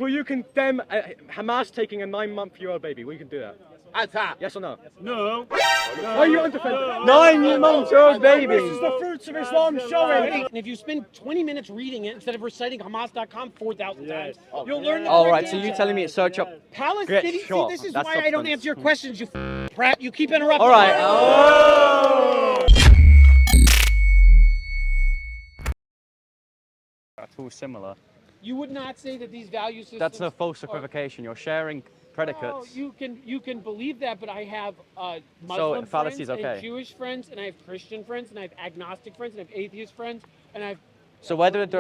Will you condemn Hamas taking a 9-month-old baby? Will you can do that? Attack. Yes or no? No. Are you undefended? 9-month-old baby. This is the fruits of Islam showing. And if you spend 20 minutes reading it instead of reciting Hamas.com 4,000 times, you'll learn the All correct right, so answer. you're telling me to search up Palestinian. See, shot. this is That's why I don't substance. answer your questions, you prat. You keep interrupting. All right. That's all similar. You would not say that these value systems. That's a false equivocation. You're sharing predicates. Well, you can believe that, but I have Muslim friends okay. and Jewish friends, and I have Christian friends, and I have agnostic friends, and I have atheist friends, and I have. So where do they and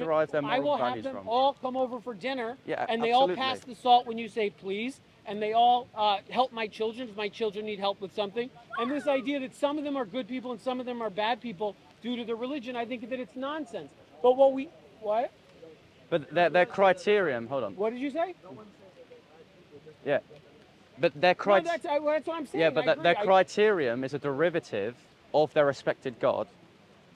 derive their I moral will have values them from? all come over for dinner, Yeah, and they all absolutely. pass the salt when you say please, and they all help my children if my children need help with something. And this idea that some of them are good people and some of them are bad people due to their religion, I think that it's nonsense. But what? But their criterion. Hold on. What did you say? Yeah. But their No, that's what I'm saying. Yeah, but their criterion is a derivative of their respected God.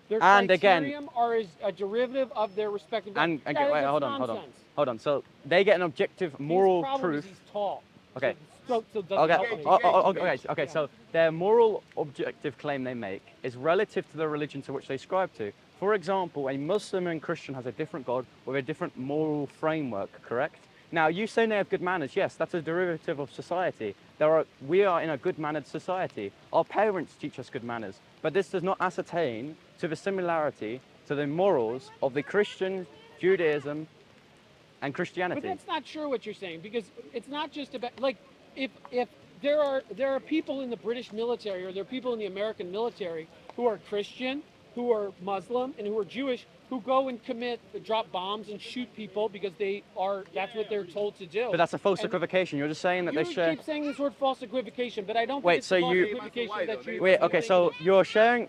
Their and criterion are a derivative of their respective God. And wait, hold on. So they get an objective moral proof. He's tall. Okay. Okay. Okay. So their moral objective claim they make is relative to the religion to which they ascribe to. For example, a Muslim and Christian has a different God with a different moral framework, correct? Now, you say they have good manners. Yes, that's a derivative of society. We are in a good-mannered society. Our parents teach us good manners. But this does not ascertain to the similarity to the morals of the Christian, Judaism, and Christianity. But that's not true what you're saying, because it's not just about, like, if there are people in the British military or there are people in the American military who are Christian, who are Muslim, and who are Jewish, who go and drop bombs and shoot people because that's what they're told to do. But that's a false equivocation. You're just saying that they share. You keep saying this word false equivocation, but I don't think Wait, it's so a false you equivocation that you. Wait, okay, so you're saying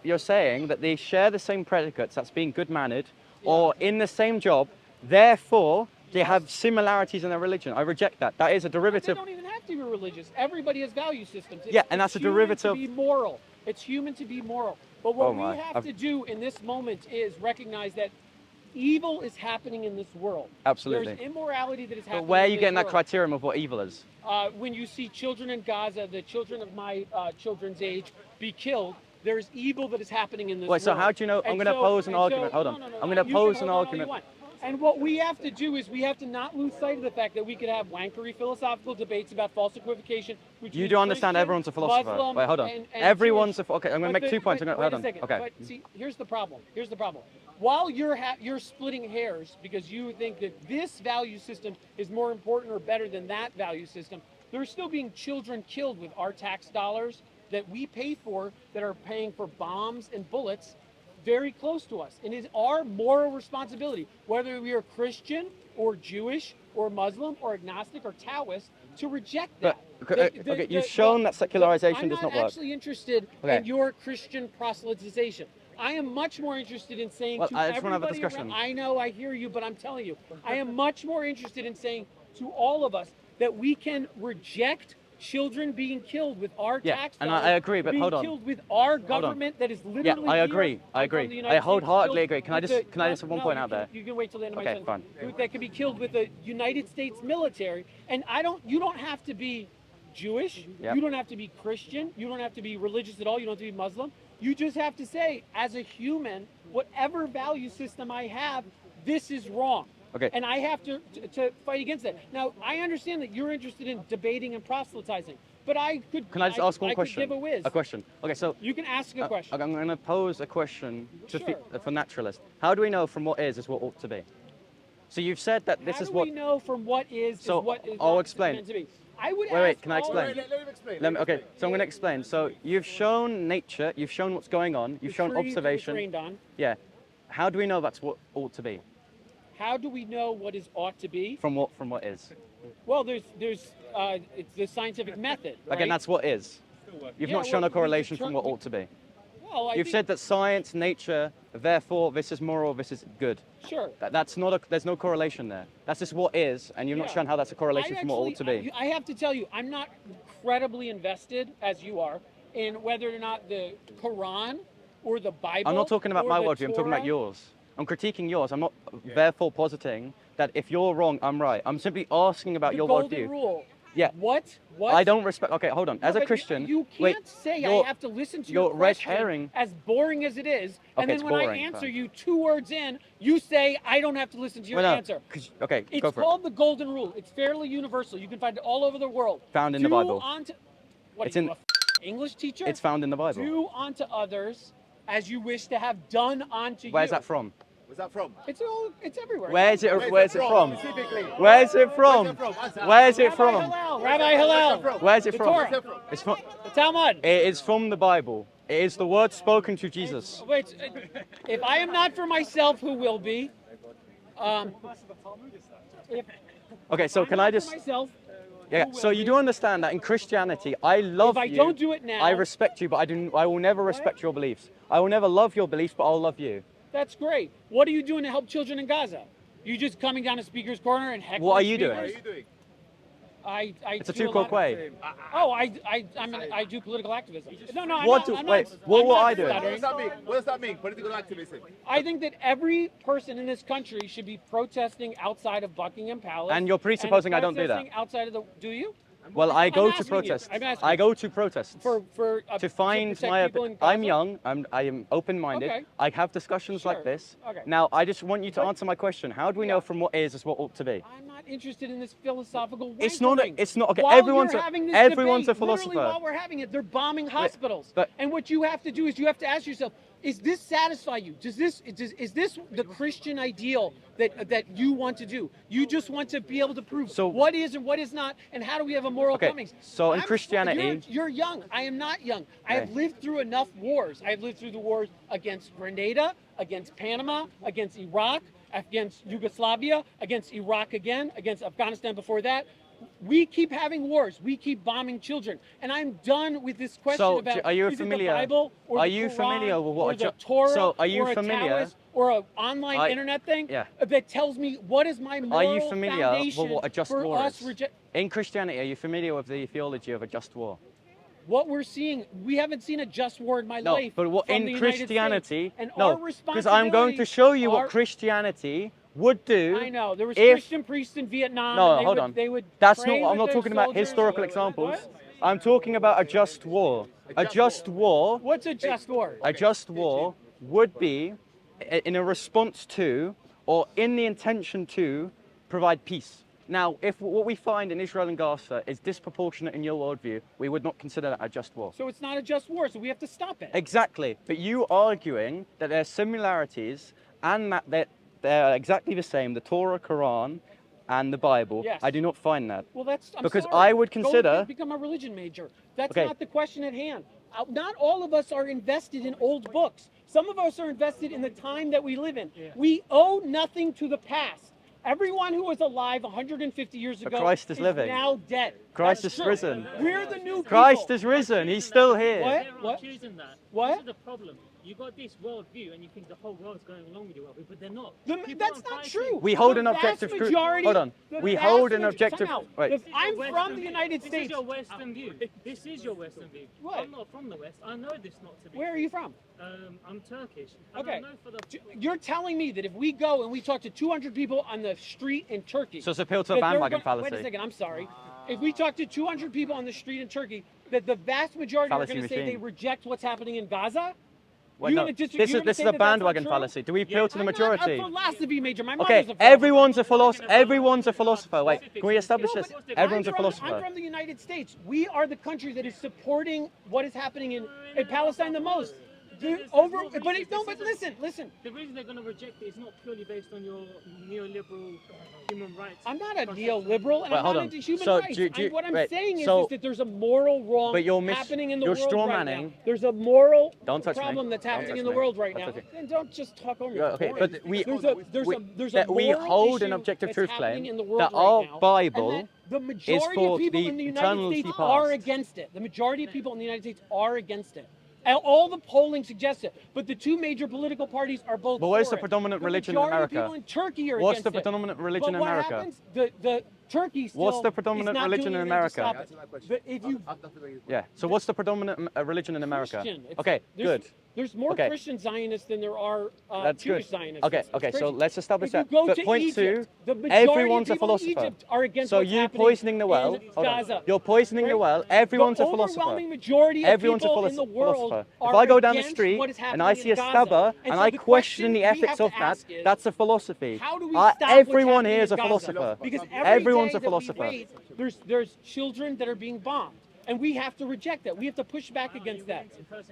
that they share the same predicates, that's being good-mannered, or in the same job, therefore they have similarities in their religion. I reject that. That is a derivative. They don't even have to be religious. Everybody has value systems. And that's a derivative. It's human to be moral. It's human to be moral. But what we have to do in this moment is recognize that evil is happening in this world. Absolutely. There's immorality that is happening. But where are you in this getting that world. criterion of what evil is? When you see children in Gaza, the children of my children's age, be killed, there is evil that is happening in this world. Wait, so how do you know? I'm going to pose an argument. Hold on. I'm going to pose an argument. And what we have to do is we have to not lose sight of the fact that we could have wankery philosophical debates about false equivocation. You do understand everyone's a philosopher. Muslim, wait, hold on. and Everyone's Jewish. Okay, I'm going to make 2 points. Hold on. Okay. But see, here's the problem. While you're splitting hairs because you think that this value system is more important or better than that value system, there are still being children killed with our tax dollars that we pay for, that are paying for bombs and bullets very close to us. And it is our moral responsibility, whether we are Christian or Jewish or Muslim or agnostic or Taoist, to reject that. Okay, you've shown that secularization does not work. I'm not actually interested in your Christian proselytization. I am much more interested in saying to I just want to have a everybody discussion. around, I know, I hear you, but I'm telling you, I am much more interested in saying to all of us that we can reject children being killed with our tax dollars. And I agree, but hold on. Being killed with our government that is literally. Yeah, I agree. I wholeheartedly agree. Can I just have one point out there? You can wait till the end of my sentence. Fine. That can be killed with the United States military, and you don't have to be Jewish. Yep. You don't have to be Christian. You don't have to be religious at all. You don't have to be Muslim. You just have to say, as a human, whatever value system I have, this is wrong. Okay. And I have to fight against that. Now, I understand that you're interested in debating and proselytizing, but I could. Can I just ask one question? Could give a whiz. A question. Okay, so you can ask a question. I'm going to pose a question for naturalists. How do we know from what is what ought to be? So you've said that this is what. How do we know from what is what is I'll not explain. meant to be? I would Wait, can I explain? Let him explain. Okay, so I'm going to explain. So you've shown nature, you've shown what's going on, you've shown observation. Trained on. Yeah. How do we know that's what ought to be? How do we know what is ought to be? From what is? Well, it's the scientific method. Right? Again, that's what is. You've not shown a correlation from what ought to be. Well, You've said that science, nature, therefore this is moral, this is good. Sure. That's not there's no correlation there. That's just what is, and you've not shown how that's a correlation from what ought to be. I have to tell you, I'm not incredibly invested, as you are, in whether or not the Quran or the Bible. I'm not talking about my worldview, I'm talking about yours. I'm critiquing yours. I'm not therefore positing that if you're wrong, I'm right. I'm simply asking about The your golden worldview. rule. Yeah. What? I don't respect. Okay, hold on. No, As a but Christian, you wait, can't say I you're- have to listen to you're your red question, herring. as boring as it is, and Okay, then it's when boring, I answer fine. you 2 words in, you say I don't have to listen to your Well, no, answer. 'cause- It's go for called the golden rule. It's fairly universal. You can find it all over the world. Found in the Do Bible. Unto, what It's are you, in- a English teacher? It's found in the Bible. Do unto others as you wish to have done unto you. Where's that from? Where's that from? It's everywhere. Where's it? Where's it from? Specifically. Where's it from? Where's it Rabbi from? Hillel, Rabbi Hillel. Where's it The from? Torah. It's from. The Talmud. It is from the Bible. It is the word spoken to Jesus. Wait, if I am not for myself, who will be? If Okay, so I'm can not I for just? myself, Yeah. who will So you be? do understand that in Christianity, I love If I you. don't do it now- I respect you, but I will never respect your beliefs. I will never love your beliefs, but I'll love you. That's great. What are you doing to help children in Gaza? You just coming down to Speaker's Corner and heckling What are you speakers? doing? What are you doing? I It's a do two-quote lot- way. Oh, I do political activism. No, I'm What not. do- I'm wait, not, what I'm will not I do? What stuttering. does that mean? What does that mean? Political activism. I think that every person in this country should be protesting outside of Buckingham Palace. And you're presupposing I don't do that. protesting outside of the. Do you? Well, I I'm go to asking you. protest. I'm asking I you. go to protests. To To find protect my. people in I'm Gaza? young. I am open-minded. Okay. I have discussions Sure. like this. Okay. Now, I just want you to But- answer my question. How do we Yeah. know from what is what ought to be? I'm not interested in this philosophical. It's not a- wankering. it's not- okay, While everyone's you're a- having this everyone's a debate, literally philosopher. while we're having it, they're bombing hospitals. but- and what you have to do is you have to ask yourself: is this satisfy you? Is this the Christian ideal that you want to do? You just want to be able to prove So- what is and what is not, and how do we have a moral Okay, comings? so in I'm- Christianity- you're young. I am not young. I have Okay. lived through enough wars. I have lived through the wars against Grenada, against Panama, against Iraq, against Yugoslavia, against Iraq again, against Afghanistan before that. We keep having wars. We keep bombing children, and I'm done with this question So, about are you is familiar- it the Bible or are the you Quran familiar with what or a the ju- Torah so are you or a familiar- Taoist or an online internet thing Yeah. that tells me what is my moral Are you familiar foundation with what a just for war us is? reject. In Christianity, are you familiar with the theology of a just war? What we're seeing, we haven't seen a just war in my No, life. but what from in the United Christianity? States. And No, our because I'm going to responsibility- show you our- what Christianity would do. I know there was if- Christian priests in Vietnam. No, and they hold would, on. They would. That's pray not. I'm with not their talking about soldiers. historical examples. What? I'm talking about a just war. A just war. What's a just war? A just war would be in a response to, or in the intention to, provide peace. Now, if what we find in Israel and Gaza is disproportionate in your worldview, we would not consider that a just war. So it's not a just war. So we have to stop it. Exactly. But you arguing that there are similarities and that they're exactly the same, the Torah, Quran, and the Bible, Yes. I do not find that. Well, that's I'm Because sorry. I would Go consider- become a religion major. That's Okay. not the question at hand. Not all of us are invested in old books. Some of us are invested in the time that we live in. We owe nothing to the past. Everyone who was alive 150 years But ago Christ is living. now dead. Christ That's is true. risen. We're the new Christ people. is risen. He's still here. What? They're What? choosing that. What? This is the problem. You got this world view and you think the whole world's going along with your worldview, but they're not. People That's aren't not fighting. true. We hold The an vast objective truth. majority- Hold on. the We vast hold an major- objective. time out. Wait. If This is your I'm Western from the view. United This States. is your Western view. This is your Western view. What? I'm not from the West. I know this not to be. Where are you from? I'm Turkish. And Okay. I know for the. You're telling me that if we go and we talk to 200 people on the street in Turkey, So it's appeal to a that they're bandwagon gonna- fallacy. Wait a second, I'm sorry. If we talk to 200 people on the street in Turkey, that the vast majority Fallacy are going to say machine. they reject what's happening in Gaza? Well, You're no, gonna this you're is gonna this say is a that that's not bandwagon true? fallacy. Do we appeal to the I'm majority? not a philosophy major. My mother's Okay, a philosopher. everyone's a philosopher. Everyone's a philosopher. Wait, can we establish No, this? but Everyone's a I'm philosopher. from the United States. We are the country that is supporting what is happening in Palestine the most. But listen. The reason they're going to reject it is not purely based on your neoliberal human rights. I'm not a concept. neoliberal, and Wait, I'm hold not on. into human So, rights. do you- What I'm wait, saying is so- that there's a moral wrong But you're happening in the you're world straw right manning. now. There's a moral Don't touch me. problem that's Don't happening touch in the me. world right Don't now. touch me. And don't just talk over me. Yeah, okay, but we there's a that we moral hold an issue objective that's truth happening claim in the world that right our now, Bible and that the majority for of people the in the United eternity States past. are against it. The majority of people in the United States are against it. And all the polling suggests it, but the two major political parties are both. But what is for the it. predominant The religion in majority of America? people in Turkey are What's against the it. predominant religion But in what America? happens? Turkey still What's the is predominant not religion doing in anything to America? stop it. But if you Yeah. So what's the predominant religion in America? Christian, it's- Okay, there's- good. There's more Okay. Christian Zionists than there are That's Jewish good. Zionists. Okay, It's okay. So crazy. let's establish If you that. go But to point Egypt, two, the majority everyone's of a people in philosopher. Egypt are against So what's you happening poisoning the well. in Hold on. Gaza. You're poisoning the Right? well. Everyone's the a philosopher. overwhelming majority of Everyone's a people in the world philosopher. If are I go down the against street what is and I happening see in a Gaza. stabber and so I the question the we have ethics to of that, ask is, that's a philosophy. how do we stop what's Everyone happening here is in a Gaza? philosopher. Because Everyone's day a philosopher. That we wait, there's children that are being bombed, and we have to reject that. We have to push back against that.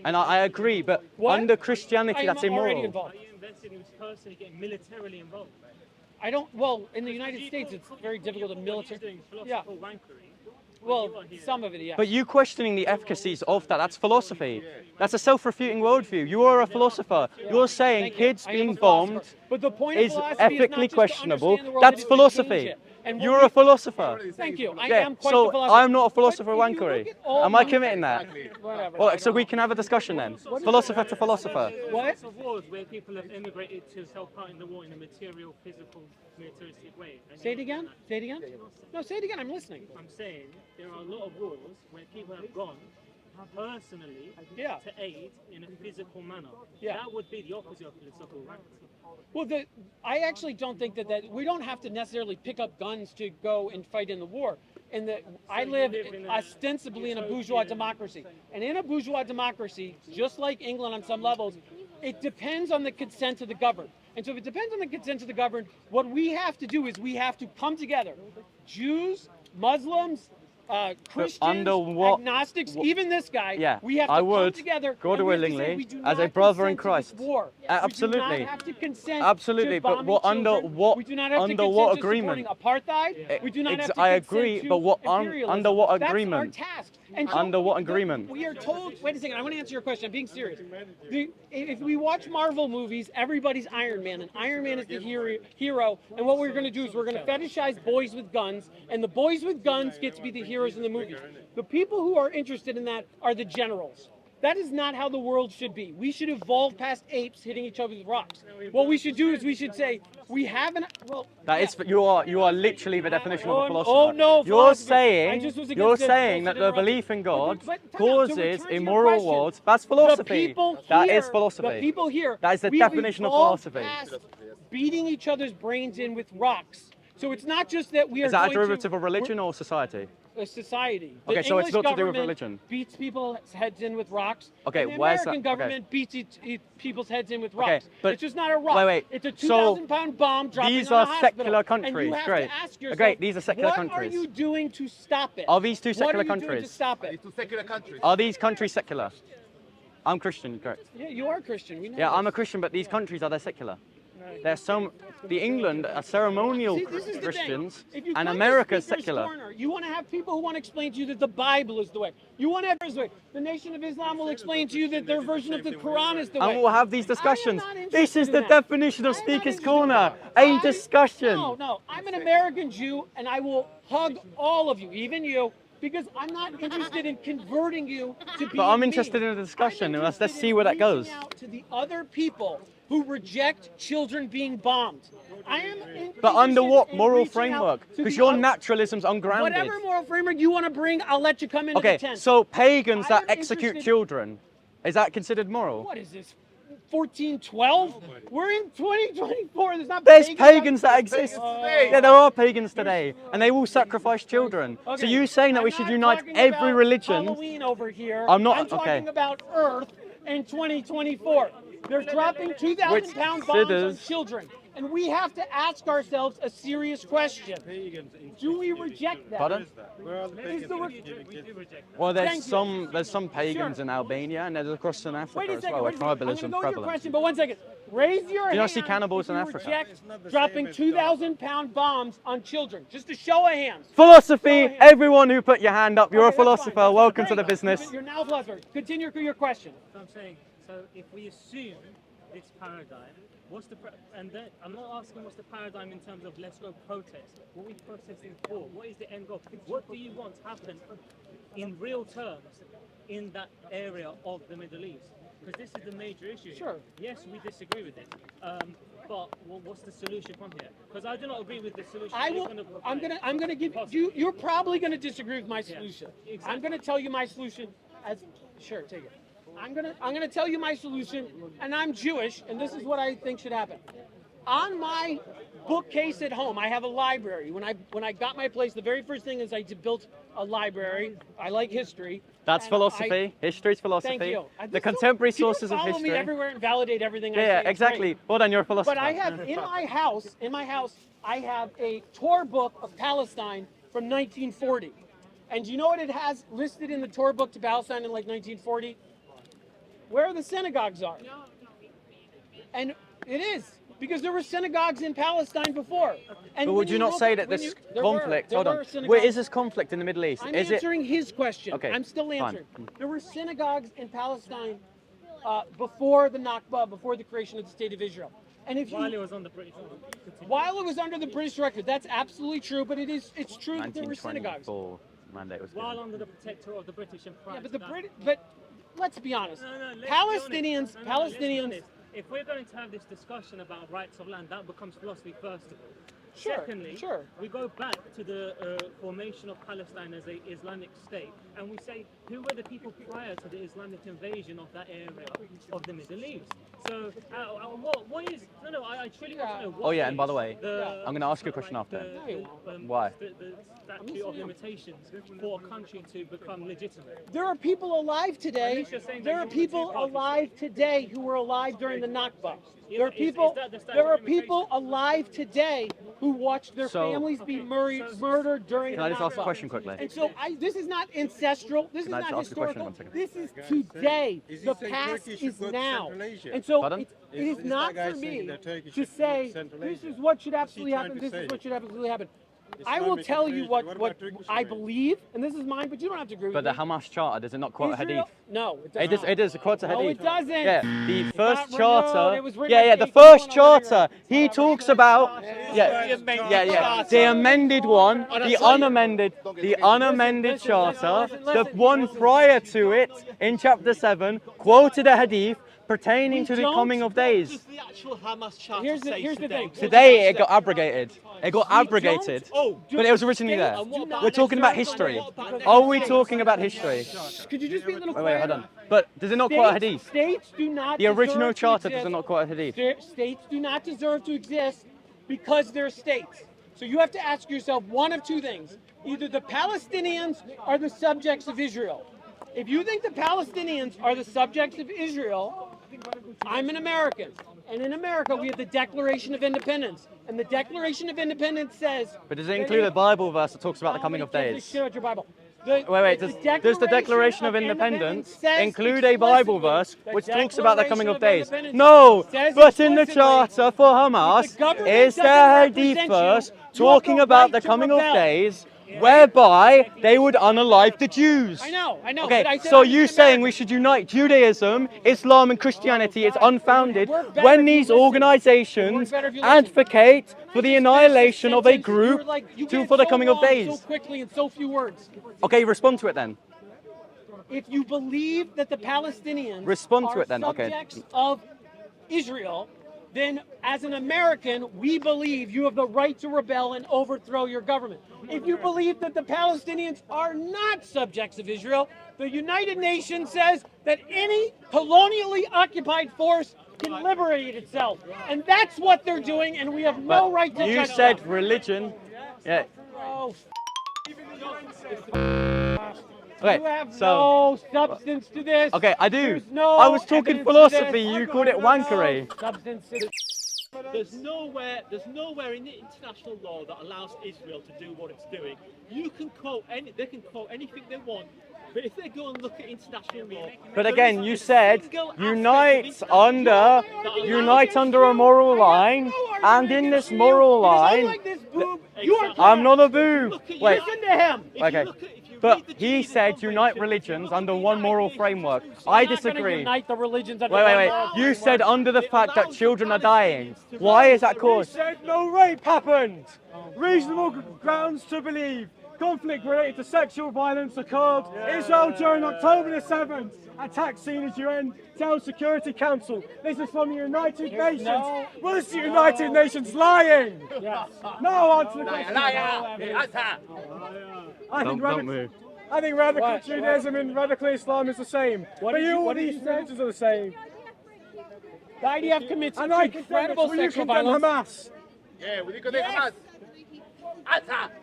And I agree, but What? under Christianity, I am that's already immoral. involved. Are you investing in personally getting militarily involved? I don't. Well, in the United States, it's very difficult to What military. he's doing is Yeah. philosophical wankery. Well, some of it, yeah. But you questioning the efficacies of that, that's philosophy. That's a self-refuting worldview. You are a philosopher. You're saying Thank you. kids I am a being philosopher. bombed But the point of is philosophy is not ethically just to questionable. understand the world, That's it is to change philosophy. it. And what You're we- a philosopher. Thank you. I Yeah, am quite so the philosopher. I'm not a philosopher But if you wankery. look at all Am I the- committing that? Whatever. Well, so we can have a discussion then. Philosopher to philosopher. What? Lots of wars where people have immigrated to help out in the war in a material, physical, militaristic way. And Say it you're not again. doing that. Say it again. No, say it again. I'm listening. I'm saying there are a lot of wars where people have gone personally Yeah. to aid in a physical manner. Yeah. That would be the opposite of philosophical wankery. Well, I actually don't think that we don't have to necessarily pick up guns to go and fight in the war. And I live ostensibly in a bourgeois democracy. And in a bourgeois democracy, just like England on some levels, it depends on the consent of the governed. And so if it depends on the consent of the governed, what we have to do is we have to come together. Jews, Muslims, Christians, under what- agnostics, even this guy, Yeah, we have to I come would, together. God and we have to say willingly, we do as a not brother in consent to this Christ. war. Absolutely. We do not have to consent Absolutely, to but bombing what under children. what We do not have to under consent what to agreement? supporting apartheid. We do not have to I consent agree, to but what imperialism. under what That's agreement? our task. And so Under what agreement? We are told. Wait a second. I want to answer your question. I'm being serious. If we watch Marvel movies, everybody's Iron Man, and Iron Man is the hero. And what we're going to do is we're going to fetishize boys with guns, and the boys with guns get to be the heroes in the movies. The people who are interested in that are the generals. That is not how the world should be. We should evolve past apes hitting each other with rocks. What we should do is we should say we have an well. That is, you are literally the definition of a philosopher. Oh no! You're philosophy. I saying just was against you're this saying that bullshit the belief in God interruption. But time out. To causes return to your immoral question, wars. That's philosophy. The people That here, is philosophy. The people here. That is the we've definition of evolved philosophy. past beating each other's brains in with rocks. So it's not just that we are. Is that a going derivative to, of religion or society? A society. Okay, The so it's English not to do with government religion. Beats people's heads in with rocks. Okay, and the where's American that- okay. government beats people's heads in with Okay, rocks. but- it's just not a rock. wait. It's a So 2,000-pound bomb dropping these on a are hospital. secular And countries, you have great. to ask yourself, Great, these are secular what countries. are you doing to stop it? Are these two secular What are you doing countries? to stop it? These two secular countries. Are these countries secular? I'm Christian, correct? Yeah, you are Christian. We know Yeah, I'm a this. Christian, but these countries are they secular? There's some. The England are ceremonial See, this is the Christians, thing. If you and come to America's Speaker's secular. Corner, you want to have people who want to explain to you that the Bible is the way. You want to have the way. The Nation of Islam will explain to you that their version of the Quran is the way. And we'll have these discussions. I am not This is interested the in that. definition of I am not Speaker's interested in Corner. that. A discussion. No. I'm an American Jew, and I will hug all of you, even you, because I'm not interested in converting you to be. But I'm interested in a discussion, and let's see where that goes. Out to the other people who reject children being bombed. I am. But under interested what in moral reaching out framework? to Because the your other- naturalism's ungrounded. Whatever moral framework you want to bring, I'll let you come into Okay, the tent. so pagans I that am execute interested- children, is that considered moral? What is this? 1412? We're in 2024. There's not There's pagans pagans that out- exist. today. Yeah, there are pagans today, and they will sacrifice children. So Okay, you saying that I'm we should not unite talking every about religion? Halloween over here. I'm not- I'm talking okay. about Earth in 2024. They're dropping 2,000-pound bombs on considers- children, and we have to ask ourselves a serious question: do we reject that? Pardon? Is the re- We do reject that. Well, Thank you. there's some pagans Sure. in Albania, and there's across in Africa Wait a as second. well, where Wait a second. I'm going tribalism's to go to your prevalent. question, but 1 second. Raise your hand. you not see cannibals if in you Africa? reject dropping 2,000-pound bombs on children. Just a show of hands. Philosophy. Go ahead. Everyone who put your hand up, you're Okay, a that's fine, philosopher. that's fine. Welcome to the Great. business. You're now a philosopher. Continue your question. So I'm saying, so if we assume this paradigm, and then I'm not asking what's the paradigm in terms of let's go protest. What are we protesting for? What is the end goal? What do you want to happen in real terms in that area of the Middle East? Because this is the major issue. Sure. Yes, we disagree with it. But what's the solution from here? Because I do not agree with the solution. I you're will. gonna I'm provide. gonna give Because- you. You're probably gonna disagree with my solution. exactly. I'm gonna tell you my solution. As sure, take it. I'm gonna tell you my solution, and I'm Jewish, and this is what I think should happen. On my bookcase at home, I have a library. When I got my place, the very first thing is I built a library. I like history. That's and philosophy. History's philosophy. Thank you. The contemporary Can you sources of follow history. me everywhere and validate everything I Yeah, say? yeah, It's exactly. great. Well done, you're a philosopher. But I have in my house, I have a tour book of Palestine from 1940. And do you know what it has listed in the tour book to Palestine in like 1940? Where the synagogues are. And it is because there were synagogues in Palestine before. And But when would you not look say at- that when this you- there conflict, there hold on, were where synagogues. is this conflict in the Middle East? I'm Is it, answering his question. Okay, I'm still fine. answering. There were synagogues in Palestine before the Nakba, before the creation of the State of Israel. And if While you it was on the British. Continue. while it was under the British directorate, that's absolutely true. But it's true that there were synagogues. 1924 mandate was While given. under the protectorate of the British and prior Yeah, but to the that- but let's be honest. No, let's be Palestinians, honest. No, let's be Palestinians. honest. If we're going to have this discussion about rights of land, that becomes philosophy first of all. Sure, Secondly, sure. we go back to the formation of Palestine as an Islamic state, and we say who were the people prior to the Islamic invasion of that area of the Middle East. So, what is? No, I truly want to know. What Oh, yeah, and by the is way, I'm gonna ask you a question after. No, you won't. Why? The statute of limitations for a country to become legitimate. There are people alive today. least you're saying There that are you want people to take alive today who were alive during the Nakba. There are Is people. that the statute There are of people limitations? alive today who watched their So- families be murdered during Can the I just ask a Nakba. question quickly? And so this is not ancestral. This Can is I not just ask a question historical. one second? This is today. Is he The saying past Turkey should is go to now. Central Asia? And so Pardon? it Is is this not guy for saying me that Turkey to should go to say Central this Asia? is what should What's he absolutely trying happen. to This say? is what should absolutely happen. I will Islamic tell you invasion. what What about Turkish I invasion? believe, and this is mine, but you don't have to agree with But the me. Hamas charter, does it not quote a Israel- hadith? No, it It does. does, it does, it quotes a No, hadith. it doesn't. Yeah, the first not charter. renewed. It was written Yeah, by yeah, the J.P. first Morgan or whatever. charter. He talks about. Yeah, yeah. The amended one, the unamended charter, the one prior to it in chapter 7, quoted a hadith pertaining to the don't- coming of days. Does the actual Hamas charter Here's the say thing. today? Today it got abrogated. It got abrogated. Oh, But it was originally there. And what about We're talking about next history. What about next Are we year? talking about history? Could you just be a little Wait, hold quieter? on. But does it not quote a hadith? States do not. The original deserve to charter exist. does not quote a hadith. States do not deserve to exist because they're states. So you have to ask yourself one of two things: either the Palestinians are the subjects of Israel. If you think the Palestinians are the subjects of Israel, I'm an American. And in America, we have the Declaration of Independence. And the Declaration of Independence says. But does it include a Bible verse that talks about the coming of Nobody gives a days? shit about your Bible. Wait, does the Declaration of Independence says include a Bible verse explicitly, which the talks about the coming of days? Declaration of No, Independence but says in the explicitly, charter for if Hamas the government is doesn't there a represent hadith you, verse you have talking the about right the to coming of rebel. days whereby they would unalive the Jews? I know. Okay, but I said so I'm you an saying American. we should unite Judaism, Islam, and Christianity is God. unfounded It would work better when if you these listened. organizations It would work better if you listened. advocate for the Just finish annihilation this of a sentence. group You're like, you to, get for the so coming of wrong days? so quickly in so few words. Okay, respond to it then. If you believe that the Palestinians Respond to are it then, okay. subjects of Israel, then as an American, we believe you have the right to rebel and overthrow your government. If you believe that the Palestinians are not subjects of Israel, the United Nations says that any colonially occupied force can liberate itself. And that's what they're doing, and we have no But right to you judge said them. religion. Yeah. Oh, Okay. you have So. no substance to this. Okay, I do. There's no I was talking evidence to philosophy. this. You called it wankery. No substance to this. There's nowhere in the international law that allows Israel to do what it's doing. They can quote anything they want, but if they go and look at international law, But there again, isn't you a said single aspect of unite international under, law that allows unite under a moral line, and in this moral line, Like this boob, you are Exactly. I'm not a Look boob. at you. Wait, Listen to him. If you okay. look at- if you But read the he Geneva said unite Convention, religions look at under the one United moral Nations framework. Convention. I You're not gonna disagree. unite the religions under Wait, one wait, moral wait. You framework. said under the It fact that allows children are the dying. Palestinians to Why is that rebel. caused? said no rape happened. Reasonable grounds to believe conflict related to sexual violence occurred. Israel during October the 7th attack seen as UN Security Council. This is from the United Nations. Was the United Nations lying? Yes. No answer the question. Don't move. I think radical What? Judaism and radical Islam is the same. What But did you, you- all what did these you say? religions are the same. The IDF commits And I incredible condemn, will you sexual condemn violence. Hamas? Yeah, will you condemn Hamas?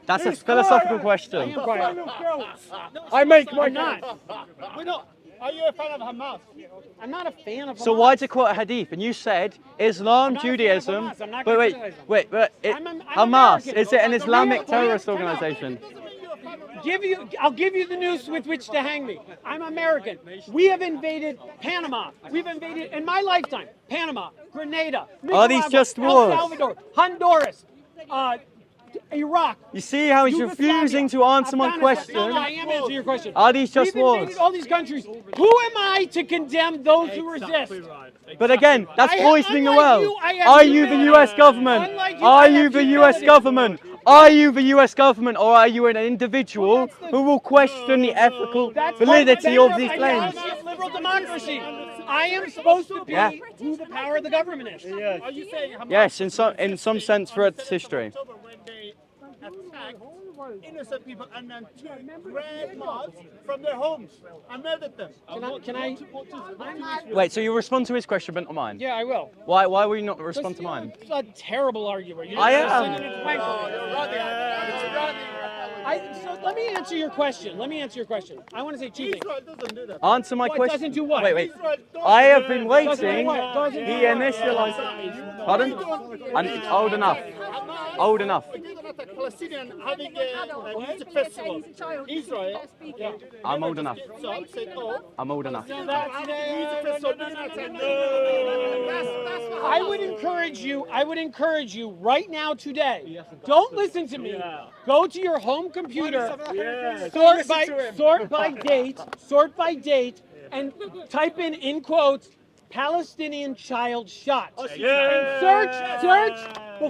That's a He's philosophical quiet. question. am quiet. Final guilt. I make my I'm not. We're not. Are you a fan of Hamas? I'm not a fan of So Hamas. why did you quote a hadith? And you said Islam, not a fan of Judaism. Hamas. I'm not Wait, criticizing them. wait. I'm Hamas, American. is it an The Islamic real- terrorist Time out. organization? I'll give you the news with which to hang me. I'm American. We have invaded Panama. We've invaded, in my lifetime, Panama, Grenada, Are these Nicaragua, just El wars? Salvador, Honduras, Iraq. You see how he's Yugoslavia, refusing to answer my Afghanistan. question? No, I am answering your question. Are these just We've invaded wars? all these countries. Who am I to condemn those who resist? But again, that's I have- poisoning the unlike world. you, I have Are you the humility. US government? Unlike you, Are I you have the US humility. government? Are you the US government, or are you an individual Well, that's the- who will question the ethical That's validity part of these claims? of liberal democracy. I am supposed to be Yeah. who the power of the government is. Are you saying Hamas? Yes, in some sense for its history. October when they attacked innocent people and then took grandmas from their homes and murdered them. Can I? Wait, so you respond to his question, but not mine? Yeah, I will. Why will you not respond to mine? It's a terrible arguer. You I didn't am. listen and it's so let me answer your question. I want to say two things. Israel doesn't do that. Answer my What, question. doesn't do what? Wait. Israel doesn't I have do been that. waiting. Doesn't He do what? initialized. Pardon? I'm old enough. Old enough. We did not attack Palestinian having a music festival. Israel. I'm old enough. So said, oh, I'm old enough. music festival. I would encourage you right now today. Don't listen to me. Go to your home computer, sort by date, and type in quotes, Palestinian child shot. And search.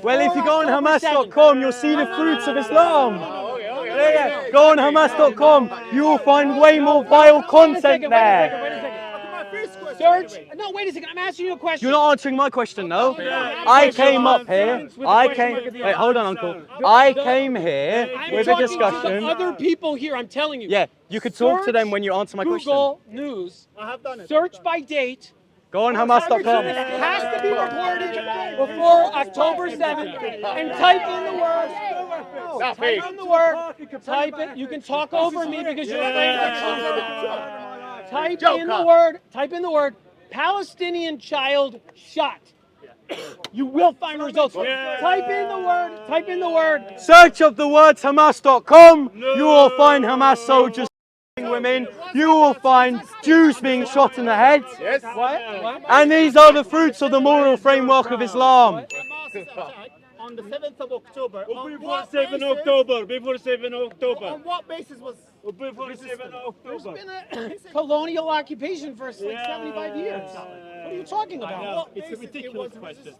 Well, if you go on October 7th. Hamas.com, you'll see the fruits of Islam. Yeah. Go on Hamas.com, you will find way more vile content there. Wait a second. Search. No, wait a second. I'm asking you a question. You're not answering my question, though. I came up here. Wait, hold on, Uncle. I came here I'm with a talking to discussion. the other people here. I'm telling you. Yeah, you could talk to Search them when you answer my question. Google News. I have done it. Search by date. Go on It Hamas.com. has to be reported before October 7th. And type in the word. Type in the word. Type it. You can talk over me because you're Type in the word. Palestinian child shot. You will find results. Type in the word. Search up the words Hamas.com. You will find Hamas soldiers women. You will find Jews being shot in the head. Yes. What? And these are the fruits of the moral framework of Islam. Hamas attack on the 7th of October. Before 7 October. Before 7 October. On what basis was Before 7 October. Been a colonial occupation for like 75 years. What are you talking about? It's a ridiculous question.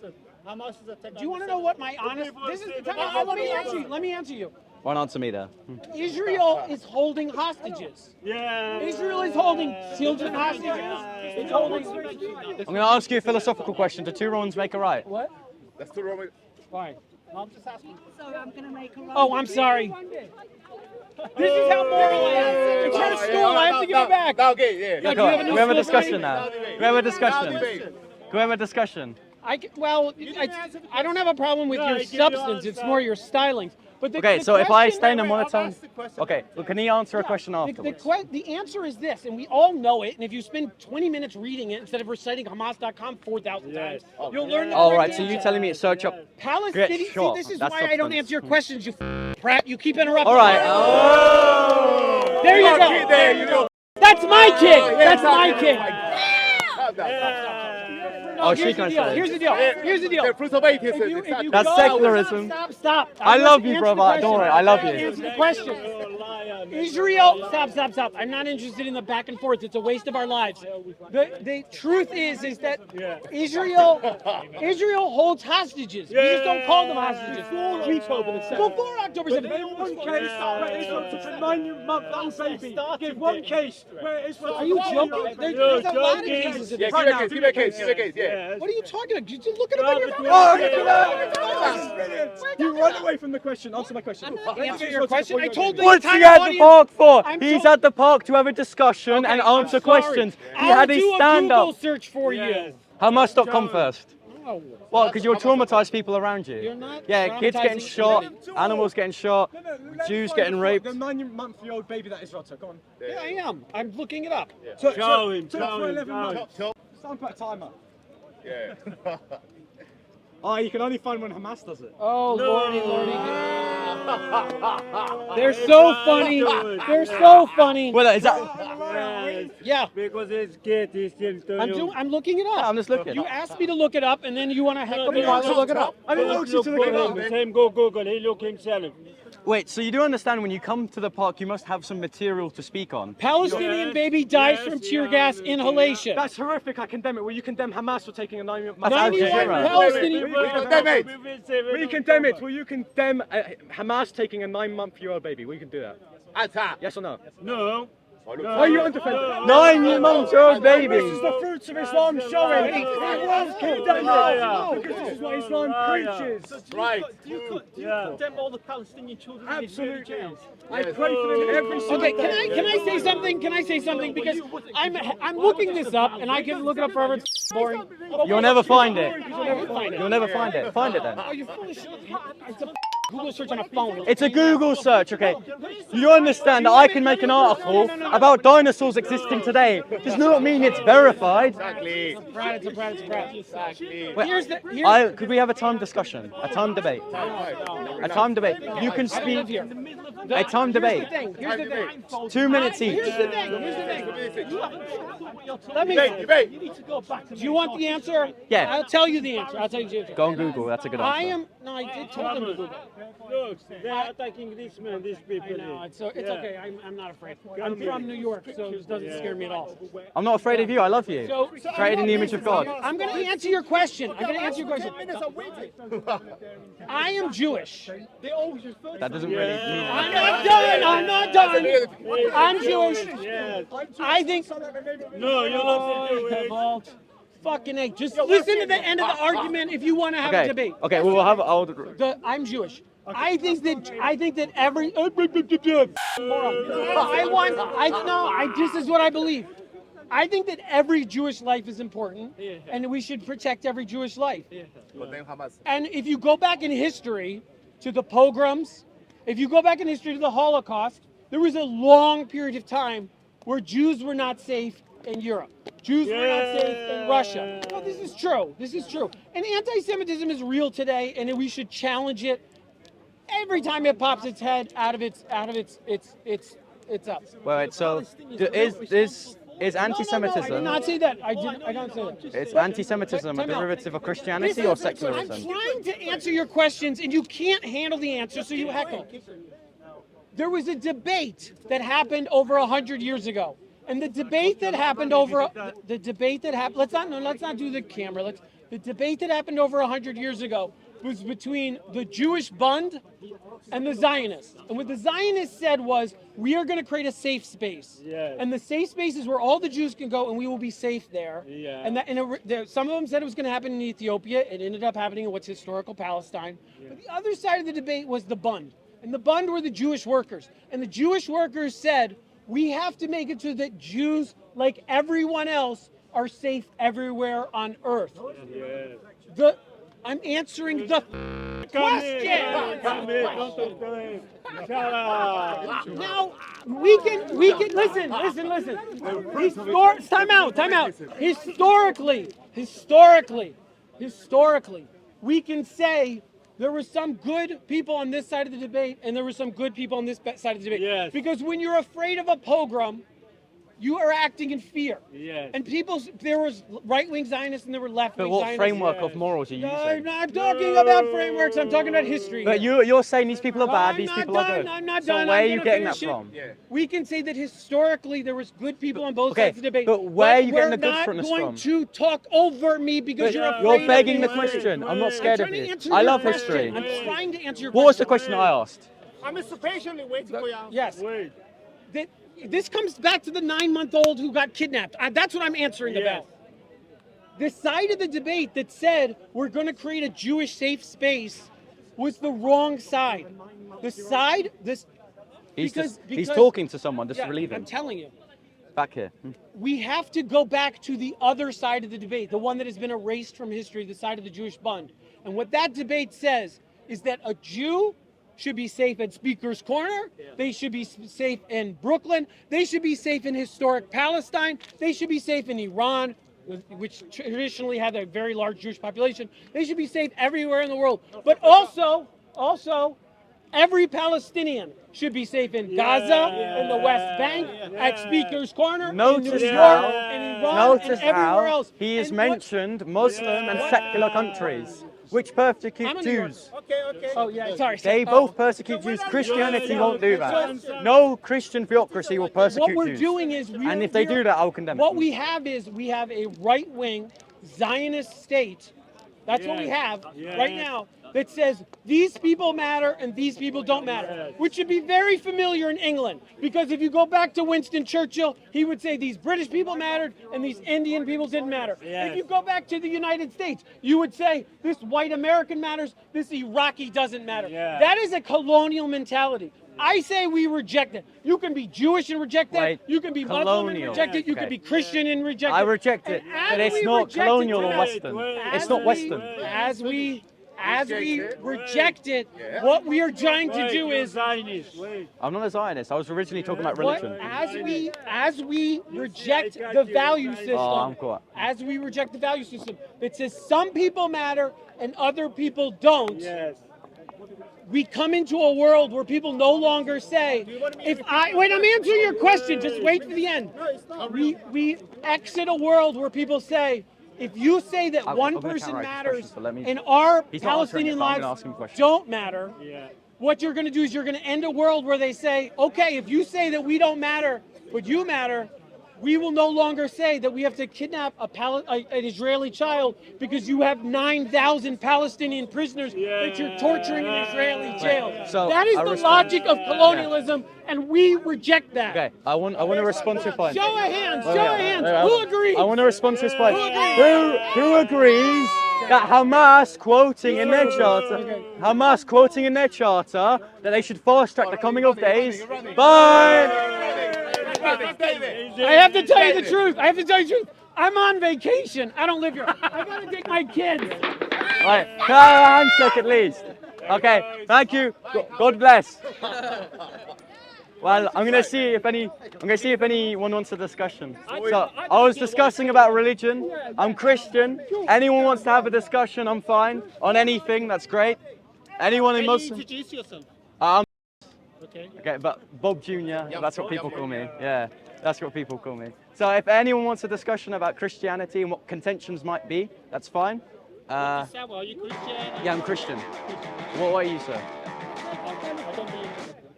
Hamas's attack? Do you want to know what my honest? This is. Let me answer you. Why not answer me there? Israel is holding hostages. Yeah. Israel is holding children hostages. It's holding. I'm going to ask you a philosophical question. Do two wrongs make a right? What? That's too wrong. Why? I'm just asking. So I'm going to make a Oh, I'm sorry. This is how moral I am. It's her stool. I have to give it back. Okay, yeah. Do you have a Can new we have a stool for discussion me? now? Can we have a discussion? Can we have a discussion? I don't have a problem with your substance. It's more your stylings. But Okay, the so if I question- stay in a monotone... Ask the question. Okay, well, can he answer a question afterwards? The answer is this, and we all know it. And if you spend 20 minutes reading it instead of reciting Hamas.com 4,000 times, you'll learn the All correct right, so you answer. telling me to search up... Palestinian. Get See, shot. this is That's why I don't substance. answer your questions, you prat. You keep interrupting. All right. me. There you go. There you go. That's my kid. That's my kid. Oh, Here's she the can deal. say it. Here's the deal. The fruits of atheism. If you That's go- secularism. Stop. I love you, Answer the brother. question. Don't worry, I love you. Answer the question. Israel, stop. I'm not interested in the back and forth. It's a waste of our lives. The truth is that Israel holds hostages. We just don't call them hostages. Before October 7th. One case where Israel took a 9-month-old baby. Give one case where Israel. Are you joking? There's a lot of cases. Yeah, give me a case, yeah. What are you talking about? Just look at it on your Oh, mouth. look at that! You run away from the question. Answer my question. Answer your question. I told the What's he entire at the audience. park for? I'm He's told- at the park to have a discussion and I'm answer sorry. questions. He I'll had do his a stand Google up. search for you. Hamas.com first. Oh. Well, because you'll traumatize people around you. You're not Yeah, kids getting traumatizing shot, anyone. animals getting shot, Jews getting raped. The 9-month-old baby that Israel took. Go on. Yeah, I am. I'm looking it up. Took Show him, for show him, 11 show him. months. Stand put a timer. Yeah. Oh, you can only find when Hamas does it. Oh, lordy. They're so funny. They're so funny. Well, is that? Yes, Yeah. because it's kid, he's still I'm looking it up. I'm just looking. You asked me to look it up, and then you want to heckle me while I look it up. I didn't ask you to look it up. Same go Google, he look himself. Wait, so you do understand when you come to the park, you must have some material to speak on. Palestinian Yes, baby dies yes, from tear yeah, gas yeah. inhalation. That's horrific. I condemn it. Will you condemn Hamas for taking a 9-month? That's Al 91 Jazeera. Palestinian. We condemn it. Will you condemn Hamas taking a 9-month-old baby? Will you do that? Answer. Yes or no? No. Are you undefended? 9-month-old This is baby. the fruits of Islam showing. We will condemn it because this is what Islam preaches. Right. Do you Yeah. condemn all the Palestinian children in Israeli Absolutely. jails? I pray for them every single Okay, day. can I say something? Can I say something? Because I'm looking this up, and I can look it up forever. It's boring. You'll never find it. You'll never find it. You'll never find it. Find it then. Oh, you're full of shit. It's a Google search on a phone. It's a Google search, okay? You understand that I can make an article about dinosaurs existing today. Does not mean it's verified. Exactly. It's a prat. Exactly. Wait, could we have a time discussion? A time debate? A time debate. You can I live speak. here. A time debate. Here's the thing. 2 minutes each. Here's the thing. Let me. Debate. You need to go back to Do you want the answer? Yeah. I'll tell you the answer. I'll tell you the answer. Go on Google. That's a good I answer. am. No, I did tell them to Google. Look, they're attacking this man, these people. No, it's okay. I'm not afraid. I'm Come from here. New York, so this doesn't scare me at all. I'm not afraid of you. I love you. So Created in the image of God. I'm going to answer your question. I am Jewish. That doesn't really mean I'm anything. not done. I'm Jewish. Yes. I think. No, you're not to do it. Fucking A. Just listen to the end of the argument if you want to have a Okay. debate. Okay. We'll have. I'm Jewish. I think that every. This is what I believe. I think that every Jewish life is important, and we should protect every Jewish life. Condemn Hamas. And if you go back in history to the pogroms, if you go back in history to the Holocaust, there was a long period of time where Jews were not safe in Europe. Jews were not safe in Russia. No, this is true. This is true. And anti-Semitism is real today, and we should challenge it every time it pops its head out of its up. Wait. So is No, I anti-Semitism? did not say that. I don't say that. Is anti-Semitism a Time out. derivative of Christianity or I'm secularism? trying to answer your questions, and you can't handle the answer, so you heckle. There was a debate that happened over 100 years ago, and the debate that happened let's not do the camera. The debate that happened over 100 years ago was between the Jewish Bund and the Zionists. And what the Zionists said was, we are going to create a safe space. Yes. And the safe space is where all the Jews can go, and we will be safe there. Yeah. And some of them said it was going to happen in Ethiopia. It ended up happening in what's historical Palestine. But the other side of the debate was the Bund. And the Bund were the Jewish workers. And the Jewish workers said, we have to make it so that Jews, like everyone else, are safe everywhere on earth. Yes. I'm answering the question. Come here, don't talk to him. Shut up. Now we can listen. Time out. Historically, we can say there were some good people on this side of the debate, and there were some good people on this side of the debate. Yes. Because when you're afraid of a pogrom, You are acting in fear. Yes. And there was right-wing Zionists and there were left-wing But what Zionists. framework of morals are you No, I'm using? not talking about frameworks. I'm talking about history. But here. you're saying these people are bad, I'm these not people done. are good. I'm not so done. where I'm are you gonna getting that finish it. from? Yeah. We can say that historically there was good people on both Okay, sides of the debate. but where are you getting the we're not goodness going from? to talk over me because But you're afraid you're of begging the me. question. I'm not wait. scared I'm of trying to you. answer I your love question. history. I'm trying to answer your What was the question. question I asked? I'm patiently waiting for you. Yes. Wait. This comes back to the 9-month-old who got kidnapped. That's what I'm answering Yes. about. The side of the debate that said we're going to create a Jewish safe space was the wrong side. The side, He's because talking to someone, just yeah, relieve I'm him. telling you, Back here. we have to go back to the other side of the debate, the one that has been erased from history, the side of the Jewish Bund. And what that debate says is that a Jew should be safe at Speaker's Corner. They should be safe in Brooklyn. They should be safe in historic Palestine. They should be safe in Iran, which traditionally had a very large Jewish population. They should be safe everywhere in the world. But also, every Palestinian should be safe in Gaza, in the West Bank, at Speaker's Corner, in New Notice York, how, in Iran, notice and everywhere how else. he has And what- mentioned Muslim and secular countries, which persecute I'm a New Yorker. Jews. Okay. Oh yeah, sorry. They both persecute Jews. Christianity won't do that. No Christian theocracy will persecute What we're Jews. doing is And if they do that, I'll condemn what it. we have is we have a right-wing Zionist state. That's what we have right now that says these people matter and these people don't matter, which should be very familiar in England. Because if you go back to Winston Churchill, he would say these British people mattered and these Indian people didn't matter. If you go back to the United States, you would say this white American matters, this Iraqi doesn't matter. That is a colonial mentality. I say we reject it. You can be Jewish and reject that. Wait, You can be Muslim and colonial. reject it. You can Okay. be Christian and reject it. I reject it, And as but it's we not reject it colonial or tonight, Western. It's as not we- Western. As we reject it, what we are trying to do is I'm not a Zionist. I was originally talking about what religion. as we reject the value system. Oh, I'm quiet. As we reject the value system that says some people matter and other people don't. We come into a world where people no longer say, wait, I'm answering your question, just wait for the end. We exit a world where people say, if you say that I'm one gonna person counteract his matters question, so let me- and our He's not answering Palestinian it, but I'm lives gonna ask him a question. don't matter, what you're going to do is you're going to end a world where they say, okay, if you say that we don't matter, but you matter, we will no longer say that we have to kidnap an Israeli child because you have 9,000 Palestinian prisoners that you're torturing in Israeli jail. So, that is I the respond- logic of colonialism, and we reject that. Okay, I want to respond to your point. Show of hands, Wait, show wait, of hands. wait, Who agrees? I want to respond to this point. Who agrees? Who agrees that Hamas quoting in their charter, that they should fast track the coming of days? Bye. I have to tell you the truth. I'm on vacation. I don't live here. I gotta take my kids. Right, can I have a handshake at least? Okay, thank you. God bless. Well, I'm gonna see if anyone wants a discussion. So I was discussing about religion. I'm Christian. Anyone wants to have a discussion, I'm fine. On anything, that's great. Anyone in Can you Muslim? introduce yourself? Okay, but Bob Jr. That's what people call me. Yeah, that's what people call me. So if anyone wants a discussion about Christianity and what contentions might be, that's fine. Are you Christian? Yeah, I'm Christian. What are you, sir?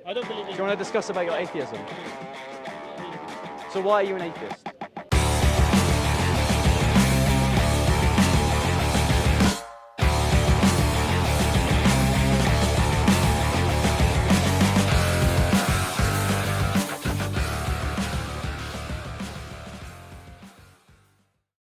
I don't believe Do you want to discuss about your atheism? So why are you an atheist?